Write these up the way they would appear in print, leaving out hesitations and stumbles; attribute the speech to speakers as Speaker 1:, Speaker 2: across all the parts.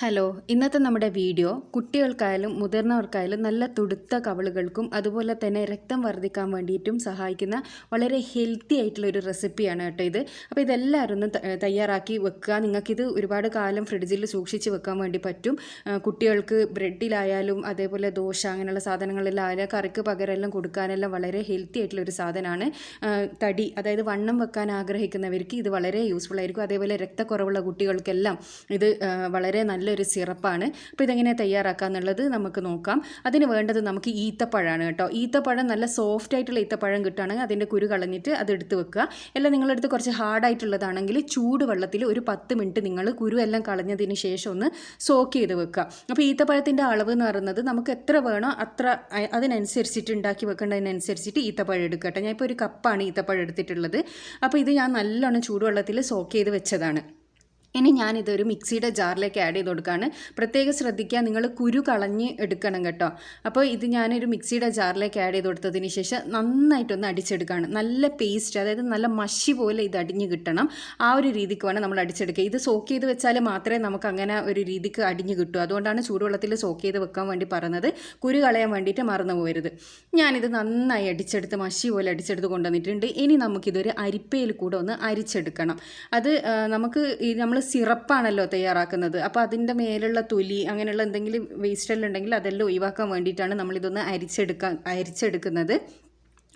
Speaker 1: Hello, ഇന്നത്തെ നമ്മുടെ video കുട്ടികൾക്കായാലും മുതിർന്നവർക്കായാലും നല്ല തുടുത്ത കവിളുകൾക്കും അതുപോലെ തന്നെ രക്തം വർദ്ധിക്കാൻ വേണ്ടിയിട്ടും സഹായിക്കുന്ന വളരെ ഹെൽത്തി ആയിട്ടുള്ളൊരു റെസിപ്പിയാണ് കേട്ടോ ഇത്. അപ്പോൾ ഇതെല്ലാവരും ഒന്ന് തയ്യാറാക്കി വെക്കുക. നിങ്ങൾക്കിത് ഒരുപാട് കാലം ഫ്രിഡ്ജിൽ സൂക്ഷിച്ച് വെക്കാൻ വേണ്ടി പറ്റും. കുട്ടികൾക്ക് ബ്രെഡിലായാലും അതേപോലെ ദോശ അങ്ങനെയുള്ള സാധനങ്ങളിലായാലും കറിക്ക് പകരമെല്ലാം കൊടുക്കാനെല്ലാം വളരെ ഹെൽത്തി ആയിട്ടുള്ളൊരു സാധനമാണ്. തടി അതായത് വണ്ണം വെക്കാൻ ആഗ്രഹിക്കുന്നവർക്ക് ഇത് വളരെ യൂസ്ഫുൾ ആയിരിക്കും. അതേപോലെ രക്തക്കുറവുള്ള കുട്ടികൾക്കെല്ലാം ഇത് വളരെ നല്ലൊരു സിറപ്പാണ്. അപ്പോൾ ഇതെങ്ങനെ തയ്യാറാക്കുക എന്നുള്ളത് നമുക്ക് നോക്കാം. അതിന് വേണ്ടത് നമുക്ക് ഈത്തപ്പഴമാണ് കേട്ടോ. ഈത്തപ്പഴം നല്ല സോഫ്റ്റ് ആയിട്ടുള്ള ഈത്തപ്പഴം കിട്ടുകയാണെങ്കിൽ അതിൻ്റെ കുരു കളഞ്ഞിട്ട് അത് എടുത്ത് വെക്കുക. എല്ലാം നിങ്ങളെടുത്ത് കുറച്ച് ഹാർഡായിട്ടുള്ളതാണെങ്കിൽ ചൂടുവെള്ളത്തിൽ ഒരു 10 മിനിറ്റ് നിങ്ങൾ കുരു എല്ലാം കളഞ്ഞതിന് ശേഷം ഒന്ന് സോക്ക് ചെയ്ത് വെക്കുക. അപ്പോൾ ഈത്തപ്പഴത്തിൻ്റെ അളവ് എന്ന് പറയുന്നത് നമുക്ക് എത്ര വേണോ അത്ര അതിനനുസരിച്ചിട്ട് ഉണ്ടാക്കി വെക്കേണ്ടതിനനുസരിച്ചിട്ട് ഈത്തപ്പഴം എടുക്കട്ടെ. ഞാൻ ഇപ്പോൾ ഒരു കപ്പാണ് ഈത്തപ്പഴം എടുത്തിട്ടുള്ളത്. അപ്പോൾ ഇത് ഞാൻ നല്ലോണം ചൂടുവെള്ളത്തിൽ സോക്ക് ചെയ്ത് വെച്ചതാണ്. ഇനി ഞാനിതൊരു മിക്സിയുടെ ജാറിലേക്ക് ആഡ് ചെയ്ത് കൊടുക്കുകയാണ്. പ്രത്യേകം ശ്രദ്ധിക്കുക, നിങ്ങൾ കുരു കളഞ്ഞ് എടുക്കണം കേട്ടോ. അപ്പോൾ ഇത് ഞാനൊരു മിക്സിയുടെ ജാറിലേക്ക് ആഡ് ചെയ്ത് കൊടുത്തതിന് ശേഷം നന്നായിട്ടൊന്ന് അടിച്ചെടുക്കുകയാണ്. നല്ല പേസ്റ്റ്, അതായത് നല്ല മഷി പോലെ ഇത് അടിഞ്ഞ് കിട്ടണം. ആ ഒരു രീതിക്ക് വേണം നമ്മൾ അടിച്ചെടുക്കുക. ഇത് സോക്ക് ചെയ്ത് വെച്ചാൽ മാത്രമേ നമുക്ക് അങ്ങനെ ഒരു രീതിക്ക് അടിഞ്ഞ് കിട്ടൂ. അതുകൊണ്ടാണ് ചൂടുവെള്ളത്തിൽ സോക്ക് ചെയ്ത് വെക്കാൻ വേണ്ടി പറയുന്നത്. കുരു കളയാൻ വേണ്ടിയിട്ട് മറന്നു പോകരുത്. ഞാനിത് നന്നായി അടിച്ചെടുത്ത് മഷി പോലെ അടിച്ചെടുത്ത് കൊണ്ടുവന്നിട്ടുണ്ട്. ഇനി നമുക്കിതൊരു അരിപ്പയിൽ കൂടെ ഒന്ന് അരിച്ചെടുക്കണം. അത് നമുക്ക് നമ്മൾ സിറപ്പാണല്ലോ തയ്യാറാക്കുന്നത്. അപ്പോൾ അതിൻ്റെ മേലുള്ള തൊലി അങ്ങനെയുള്ള എന്തെങ്കിലും വേസ്റ്റെല്ലാം ഉണ്ടെങ്കിൽ അതെല്ലാം ഒഴിവാക്കാൻ വേണ്ടിയിട്ടാണ് നമ്മളിതൊന്ന് അരിച്ചെടുക്കുന്നത്.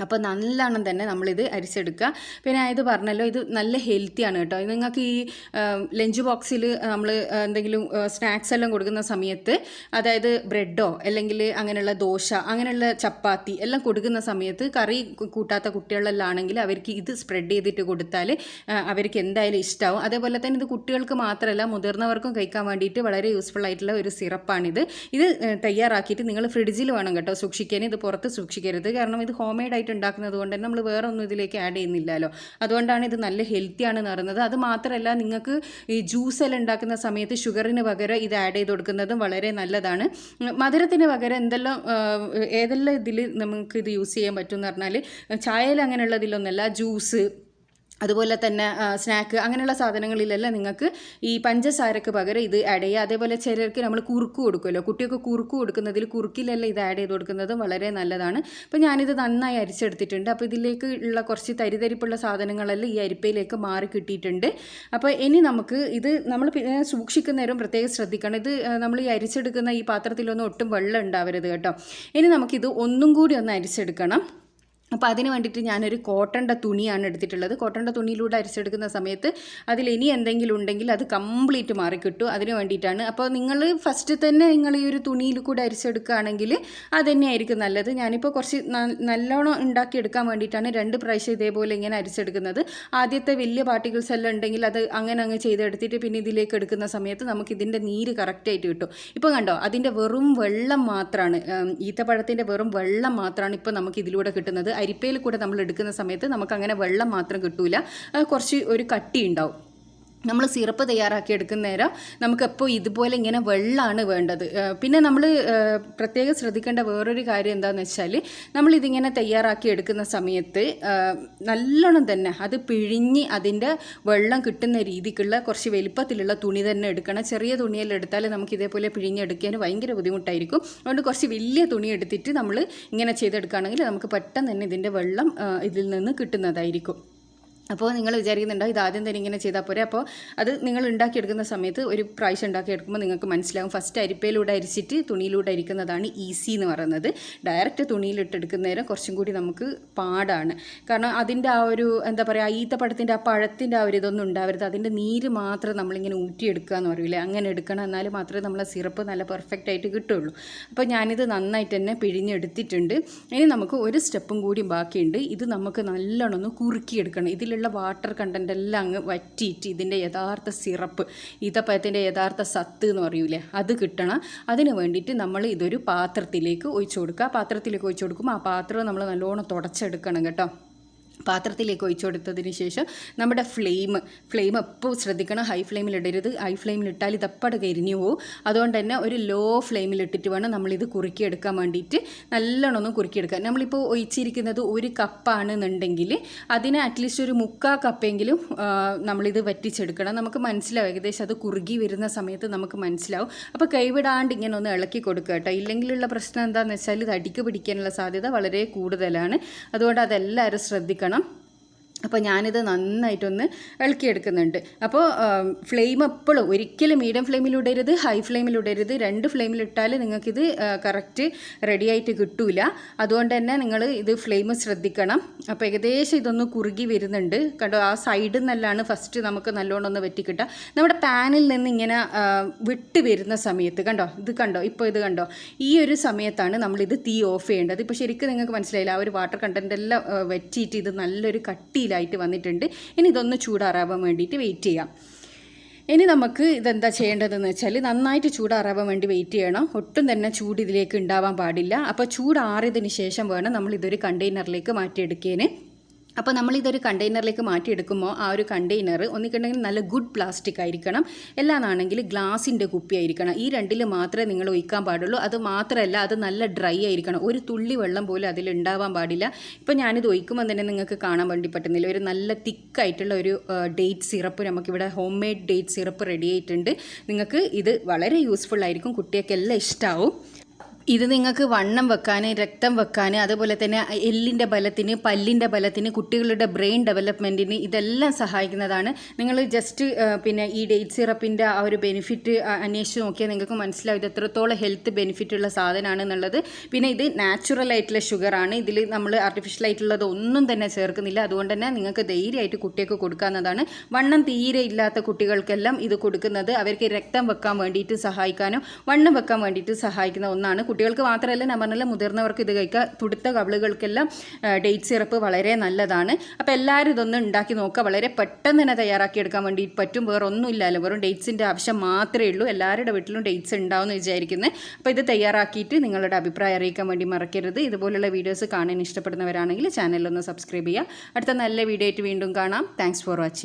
Speaker 1: അപ്പോൾ നല്ലോണം തന്നെ നമ്മളിത് അരിച്ചെടുക്കുക. പിന്നെ ഇത് പറഞ്ഞല്ലോ, ഇത് നല്ല ഹെൽത്തിയാണ് കേട്ടോ. നിങ്ങൾക്ക് ഈ ലഞ്ച് ബോക്സിൽ നമ്മൾ എന്തെങ്കിലും സ്നാക്സ് എല്ലാം കൊടുക്കുന്ന സമയത്ത്, അതായത് ബ്രെഡോ അല്ലെങ്കിൽ അങ്ങനെയുള്ള ദോശ അങ്ങനെയുള്ള ചപ്പാത്തി എല്ലാം കൊടുക്കുന്ന സമയത്ത് കറി കൂട്ടാത്ത കുട്ടികളെല്ലാം ആണെങ്കിൽ അവർക്ക് ഇത് സ്പ്രെഡ് ചെയ്തിട്ട് കൊടുത്താൽ അവർക്ക് എന്തായാലും ഇഷ്ടമാവും. അതേപോലെ തന്നെ ഇത് കുട്ടികൾക്ക് മാത്രമല്ല മുതിർന്നവർക്കും കഴിക്കാൻ വേണ്ടിയിട്ട് വളരെ യൂസ്ഫുൾ ആയിട്ടുള്ള ഒരു സിറപ്പാണിത്. ഇത് തയ്യാറാക്കിയിട്ട് നിങ്ങൾ ഫ്രിഡ്ജിൽ വേണം കേട്ടോ സൂക്ഷിക്കാൻ. ഇത് പുറത്ത് സൂക്ഷിക്കരുത്. കാരണം ഇത് ഹോം മെയ്ഡ് ഉണ്ടാക്കുന്നത് കൊണ്ട് തന്നെ നമ്മൾ വേറെ ഒന്നും ഇതിലേക്ക് ആഡ് ചെയ്യുന്നില്ലല്ലോ. അതുകൊണ്ടാണ് ഇത് നല്ല ഹെൽത്തി ആണെന്ന് പറയുന്നത്. അത് മാത്രമല്ല, നിങ്ങൾക്ക് ഈ ജ്യൂസ് എല്ലാം ഉണ്ടാക്കുന്ന സമയത്ത് ഷുഗറിന് പകരം ഇത് ആഡ് ചെയ്ത് കൊടുക്കുന്നതും വളരെ നല്ലതാണ്. മധുരത്തിന് പകരം ഏതെല്ലാം ഇതിൽ നമുക്ക് ഇത് യൂസ് ചെയ്യാൻ പറ്റും എന്ന് പറഞ്ഞാൽ, ചായയിൽ അങ്ങനെയുള്ളതിലൊന്നല്ല, ജ്യൂസ് അതുപോലെ തന്നെ സ്നാക്ക് അങ്ങനെയുള്ള സാധനങ്ങളിലെല്ലാം നിങ്ങൾക്ക് ഈ പഞ്ചസാരക്ക് പകരം ഇത് ആഡ് ചെയ്യുക. അതേപോലെ ചിലർക്ക് നമ്മൾ കുറുക്ക് കൊടുക്കുമല്ലോ, കുട്ടികൾക്ക് കുറുക്ക് കൊടുക്കുന്നതിൽ കുറുക്കിലെല്ലാം ഇത് ആഡ് ചെയ്ത് കൊടുക്കുന്നതും വളരെ നല്ലതാണ്. അപ്പോൾ ഞാനിത് നന്നായി അരിച്ചെടുത്തിട്ടുണ്ട്. അപ്പോൾ ഇതിലേക്ക് ഉള്ള കുറച്ച് തരിതരിപ്പുള്ള സാധനങ്ങളെല്ലാം ഈ അരിപ്പയിലേക്ക് മാറി കിട്ടിയിട്ടുണ്ട്. അപ്പോൾ ഇനി നമുക്ക് ഇത് നമ്മൾ സൂക്ഷിക്കുന്നവരും പ്രത്യേകം ശ്രദ്ധിക്കണം. ഇത് നമ്മൾ ഈ അരിച്ചെടുക്കുന്ന ഈ പാത്രത്തിലൊന്നും ഒട്ടും വെള്ളം ഉണ്ടാവരുത് കേട്ടോ. ഇനി നമുക്കിത് ഒന്നും കൂടി ഒന്ന് അരിച്ചെടുക്കണം. അപ്പോൾ അതിന് വേണ്ടിയിട്ട് ഞാനൊരു കോട്ടൻ്റെ തുണിയാണ് എടുത്തിട്ടുള്ളത്. കോട്ടൻ്റെ തുണിയിലൂടെ അരിച്ചെടുക്കുന്ന സമയത്ത് അതിൽ ഇനി എന്തെങ്കിലും ഉണ്ടെങ്കിൽ അത് കംപ്ലീറ്റ് മാറിക്കിട്ടും. അതിന് വേണ്ടിയിട്ടാണ്. അപ്പോൾ നിങ്ങൾ ഫസ്റ്റ് തന്നെ നിങ്ങൾ ഈ ഒരു തുണിയിൽ കൂടെ അരിച്ചെടുക്കുകയാണെങ്കിൽ അത് തന്നെയായിരിക്കും നല്ലത്. ഞാനിപ്പോൾ കുറച്ച് നല്ലോണം ഉണ്ടാക്കിയെടുക്കാൻ വേണ്ടിയിട്ടാണ് 2 പ്രാവശ്യം ഇതേപോലെ ഇങ്ങനെ അരിച്ചെടുക്കുന്നത്. ആദ്യത്തെ വലിയ പാർട്ടിക്കിൾസ് എല്ലാം ഉണ്ടെങ്കിൽ അത് അങ്ങനെ ചെയ്തെടുത്തിട്ട് പിന്നെ ഇതിലേക്ക് എടുക്കുന്ന സമയത്ത് നമുക്ക് ഇതിൻ്റെ നീര് കറക്റ്റായിട്ട് കിട്ടും. ഇപ്പോൾ കണ്ടോ, അതിൻ്റെ വെറും വെള്ളം മാത്രമാണ്, ഈത്തപ്പഴത്തിൻ്റെ വെറും വെള്ളം മാത്രമാണ് ഇപ്പോൾ നമുക്ക് ഇതിലൂടെ കിട്ടുന്നത്. അരിപ്പയിൽ കൂടെ നമ്മൾ എടുക്കുന്ന സമയത്ത് നമുക്ക് അങ്ങനെ വെള്ളം മാത്രം കിട്ടൂല, കുറച്ച് ഒരു കട്ടി ഉണ്ടാവും. നമ്മൾ സിറപ്പ് തയ്യാറാക്കി എടുക്കുന്ന നേരം നമുക്കെപ്പോൾ ഇതുപോലെ ഇങ്ങനെ വെള്ളമാണ് വേണ്ടത്. പിന്നെ നമ്മൾ പ്രത്യേകം ശ്രദ്ധിക്കേണ്ട വേറൊരു കാര്യം എന്താണെന്ന് വെച്ചാൽ, നമ്മളിതിങ്ങനെ തയ്യാറാക്കി എടുക്കുന്ന സമയത്ത് നല്ലോണം തന്നെ അത് പിഴിഞ്ഞ് അതിൻ്റെ വെള്ളം കിട്ടുന്ന രീതിക്കുള്ള കുറച്ച് വലിപ്പത്തിലുള്ള തുണി തന്നെ എടുക്കണം. ചെറിയ തുണിയെല്ലാം എടുത്താൽ നമുക്ക് ഇതേപോലെ പിഴിഞ്ഞെടുക്കാൻ ഭയങ്കര ബുദ്ധിമുട്ടായിരിക്കും. അതുകൊണ്ട് കുറച്ച് വലിയ തുണി എടുത്തിട്ട് നമ്മൾ ഇങ്ങനെ ചെയ്തെടുക്കുകയാണെങ്കിൽ നമുക്ക് പെട്ടെന്ന് തന്നെ ഇതിൻ്റെ വെള്ളം ഇതിൽ നിന്ന് കിട്ടുന്നതായിരിക്കും. അപ്പോൾ നിങ്ങൾ വിചാരിക്കുന്നുണ്ടോ ഇത് ആദ്യം തന്നെ ഇങ്ങനെ ചെയ്താൽ പോരെ? അപ്പോൾ അത് നിങ്ങൾ ഉണ്ടാക്കിയെടുക്കുന്ന സമയത്ത് ഒരു പ്രാവശ്യം ഉണ്ടാക്കിയെടുക്കുമ്പോൾ നിങ്ങൾക്ക് മനസ്സിലാവും. ഫസ്റ്റ് അരിപ്പയിലൂടെ അരിച്ചിട്ട് തുണിയിലൂടെ അരിക്കുന്നതാണ് ഈസി എന്ന് പറയുന്നത്. ഡയറക്റ്റ് തുണിയിലിട്ടെടുക്കുന്ന നേരം കുറച്ചും കൂടി നമുക്ക് പാടാണ്. കാരണം അതിൻ്റെ ആ ഒരു എന്താ പറയുക, ഈത്തപ്പഴത്തിൻ്റെ ആ പഴത്തിൻ്റെ ആ ഒരു ഇതൊന്നും ഉണ്ടാവരുത്. അതിൻ്റെ നീര് മാത്രം നമ്മളിങ്ങനെ ഊറ്റിയെടുക്കുക എന്ന് പറയില്ലേ, അങ്ങനെ എടുക്കണം. എന്നാൽ മാത്രമേ നമ്മളെ സിറപ്പ് നല്ല പെർഫെക്റ്റ് ആയിട്ട് കിട്ടുള്ളൂ. അപ്പോൾ ഞാനിത് നന്നായിട്ട് തന്നെ പിഴിഞ്ഞെടുത്തിട്ടുണ്ട്. ഇനി നമുക്ക് ഒരു സ്റ്റെപ്പും കൂടി ബാക്കിയുണ്ട്. ഇത് നമുക്ക് നല്ലോണം ഒന്ന് കുറുക്കിയെടുക്കണം. ഇതിലുള്ള വാട്ടർ കണ്ടൻ്റ് എല്ലാം അങ്ങ് വറ്റിയിട്ട് ഇതിൻ്റെ യഥാർത്ഥ സിറപ്പ്, ഈത്തപ്പഴത്തിൻ്റെ യഥാർത്ഥ സത്ത് എന്ന് പറയൂലേ, അത് കിട്ടണം. അതിന് വേണ്ടിയിട്ട് നമ്മൾ ഇതൊരു പാത്രത്തിലേക്ക് ഒഴിച്ചു കൊടുക്കുക. പാത്രത്തിലേക്ക് ഒഴിച്ചു കൊടുക്കുമ്പോൾ ആ പാത്രം നമ്മൾ നല്ലോണം തുടച്ചെടുക്കണം കേട്ടോ. പാത്രത്തിലേക്ക് ഒഴിച്ചു കൊടുത്തതിന് ശേഷം നമ്മുടെ ഫ്ലെയിം എപ്പോൾ ശ്രദ്ധിക്കണം, ഹൈ ഫ്ലെയിമിലിടരുത്. ഹൈ ഫ്ലെയിമിലിട്ടാൽ ഇതപ്പടെ കരിഞ്ഞു പോകും. അതുകൊണ്ട് തന്നെ ഒരു ലോ ഫ്ലെയിമിലിട്ടിട്ട് വേണം നമ്മളിത് കുറുക്കിയെടുക്കാൻ വേണ്ടിയിട്ട് നല്ലോണം ഒന്ന് കുറുക്കിയെടുക്കാൻ. നമ്മളിപ്പോൾ ഒഴിച്ചിരിക്കുന്നത് 1 കപ്പാണെന്നുണ്ടെങ്കിൽ അതിന് അറ്റ്ലീസ്റ്റ് ഒരു 3/4 കപ്പെങ്കിലും നമ്മളിത് വറ്റിച്ചെടുക്കണം. നമുക്ക് മനസ്സിലാവും ഏകദേശം അത് കുറുകി വരുന്ന സമയത്ത് നമുക്ക് മനസ്സിലാവും. അപ്പോൾ കൈവിടാണ്ട് ഇങ്ങനെ ഒന്ന് ഇളക്കി കൊടുക്കുക കേട്ടോ. ഇല്ലെങ്കിലുള്ള പ്രശ്നം എന്താണെന്ന് വെച്ചാൽ ഇത് അടിക്ക് പിടിക്കാനുള്ള സാധ്യത വളരെ കൂടുതലാണ്. അതുകൊണ്ട് അതെല്ലാവരും ശ്രദ്ധിക്കണം. അപ്പോൾ ഞാനിത് നന്നായിട്ടൊന്ന് ഇളക്കിയെടുക്കുന്നുണ്ട്. അപ്പോൾ ഫ്ലെയിം എപ്പോഴും ഒരിക്കലും മീഡിയം ഫ്ലെയിമിലിടരുത്, ഹൈ ഫ്ലെയിമിലിടരുത്. 2 ഫ്ലെയിമിലിട്ടാൽ നിങ്ങൾക്കിത് കറക്റ്റ് റെഡിയായിട്ട് കിട്ടില്ല. അതുകൊണ്ട് തന്നെ നിങ്ങൾ ഇത് ഫ്ലെയിം ശ്രദ്ധിക്കണം. അപ്പോൾ ഏകദേശം ഇതൊന്ന് കുറുകി വരുന്നുണ്ട് കണ്ടോ. ആ സൈഡിൽ നിന്നെല്ലാം ഫസ്റ്റ് നമുക്ക് നല്ലോണം ഒന്ന് വെറ്റിക്കിട്ടുക. നമ്മുടെ പാനിൽ നിന്ന് ഇങ്ങനെ വിട്ട് വരുന്ന സമയത്ത് കണ്ടോ, ഇത് കണ്ടോ, ഇപ്പോൾ ഇത് കണ്ടോ, ഈ ഒരു സമയത്താണ് നമ്മളിത് തീ ഓഫ് ചെയ്യേണ്ടത്. ഇപ്പോൾ ശരിക്കും നിങ്ങൾക്ക് മനസ്സിലായില്ല, ആ ഒരു വാട്ടർ കണ്ടൻ്റ് എല്ലാം വെറ്റിയിട്ട് ഇത് നല്ലൊരു കട്ടിയിലായിട്ട് വന്നിട്ടുണ്ട്. ഇനി ഇതൊന്ന് ചൂടാറാവാൻ വേണ്ടിയിട്ട് വെയിറ്റ് ചെയ്യാം. ഇനി നമുക്ക് ഇതെന്താ ചെയ്യേണ്ടതെന്ന് വെച്ചാൽ നന്നായിട്ട് ചൂടാറാവാൻ വേണ്ടി വെയിറ്റ് ചെയ്യണം. ഒട്ടും തന്നെ ചൂട് ഇതിലേക്ക് ഉണ്ടാവാൻ പാടില്ല. അപ്പോൾ ചൂടാറിയതിന് ശേഷം വേണം നമ്മളിതൊരു കണ്ടെയ്നറിലേക്ക് മാറ്റിയെടുക്കേന്. അപ്പോൾ നമ്മളിതൊരു കണ്ടെയ്നറിലേക്ക് മാറ്റിയെടുക്കുമ്പോൾ ആ ഒരു കണ്ടെയ്നർ ഒന്നിക്കുണ്ടെങ്കിൽ നല്ല ഗുഡ് പ്ലാസ്റ്റിക് ആയിരിക്കണം, എല്ലാന്നാണെങ്കിൽ ഗ്ലാസിൻ്റെ കുപ്പി ആയിരിക്കണം. ഈ 2 മാത്രമേ നിങ്ങൾ ഒഴിക്കാൻ പാടുള്ളൂ. അത് മാത്രമല്ല അത് നല്ല ഡ്രൈ ആയിരിക്കണം. ഒരു തുള്ളി വെള്ളം പോലും അതിൽ ഉണ്ടാവാൻ പാടില്ല. ഇപ്പോൾ ഞാനിത് ഒഴിക്കുമ്പോൾ തന്നെ നിങ്ങൾക്ക് കാണാൻ വേണ്ടി പറ്റുന്നില്ല, ഒരു നല്ല തിക്കായിട്ടുള്ള ഒരു ഡേറ്റ് സിറപ്പ് നമുക്കിവിടെ home made date syrup ready ആയിട്ടുണ്ട്. നിങ്ങൾക്ക് ഇത് വളരെ യൂസ്ഫുൾ ആയിരിക്കും, കുട്ടികൾക്കെല്ലാം ഇഷ്ടമാവും. ഇത് നിങ്ങൾക്ക് വണ്ണം വെക്കാൻ, രക്തം വെക്കാൻ, അതുപോലെ തന്നെ എല്ലിൻ്റെ ബലത്തിന്, പല്ലിൻ്റെ ബലത്തിന്, കുട്ടികളുടെ ബ്രെയിൻ ഡെവലപ്മെൻറ്റിന് ഇതെല്ലാം സഹായിക്കുന്നതാണ്. നിങ്ങൾ ജസ്റ്റ് പിന്നെ ഈ ഡേറ്റ് സിറപ്പിൻ്റെ ആ ഒരു ബെനിഫിറ്റ് അന്വേഷിച്ച് നോക്കിയാൽ നിങ്ങൾക്ക് മനസ്സിലാവും ഇത് എത്രത്തോളം ഹെൽത്ത് ബെനിഫിറ്റ് ഉള്ള സാധനമാണെന്നുള്ളത്. പിന്നെ ഇത് നാച്ചുറൽ ആയിട്ടുള്ള ഷുഗറാണ്, ഇതിൽ നമ്മൾ ആർട്ടിഫിഷ്യൽ ആയിട്ടുള്ളത് ഒന്നും തന്നെ ചേർക്കുന്നില്ല. അതുകൊണ്ട് തന്നെ നിങ്ങൾക്ക് ധൈര്യമായിട്ട് കുട്ടികൾക്ക് കൊടുക്കാവുന്നതാണ്. വണ്ണം തീരെ ഇല്ലാത്ത കുട്ടികൾക്കെല്ലാം ഇത് കൊടുക്കുന്നത് അവർക്ക് രക്തം വെക്കാൻ വേണ്ടിയിട്ട് സഹായിക്കാനും വണ്ണം വെക്കാൻ വേണ്ടിയിട്ട് സഹായിക്കുന്ന ഒന്നാണ്. കുട്ടികൾക്ക് മാത്രമല്ല, ഞാൻ പറഞ്ഞാൽ മുതിർന്നവർക്ക് ഇത് കഴിക്കുക. തുടുത്ത കവിളുകൾക്കെല്ലാം ഡേറ്റ് സിറപ്പ് വളരെ നല്ലതാണ്. അപ്പോൾ എല്ലാവരും ഇതൊന്ന് ഉണ്ടാക്കി നോക്കുക. വളരെ പെട്ടെന്ന് തന്നെ തയ്യാറാക്കി എടുക്കാൻ വേണ്ടി പറ്റും. വേറെ ഒന്നുമില്ലല്ലോ, വെറും ഡേറ്റ്സിൻ്റെ ആവശ്യം മാത്രമേ ഉള്ളൂ. എല്ലാവരുടെ വീട്ടിലും ഡേറ്റ്സ് ഉണ്ടാവുമെന്ന് വിചാരിക്കുന്നത്. അപ്പോൾ ഇത് തയ്യാറാക്കിയിട്ട് നിങ്ങളുടെ അഭിപ്രായം അറിയിക്കാൻ വേണ്ടി മറക്കരുത്. ഇതുപോലുള്ള വീഡിയോസ് കാണാൻ ഇഷ്ടപ്പെടുന്നവരാണെങ്കിൽ ചാനലൊന്ന് സബ്സ്ക്രൈബ് ചെയ്യുക. അടുത്ത നല്ല വീഡിയോ ആയിട്ട് വീണ്ടും കാണാം. Thanks for watching.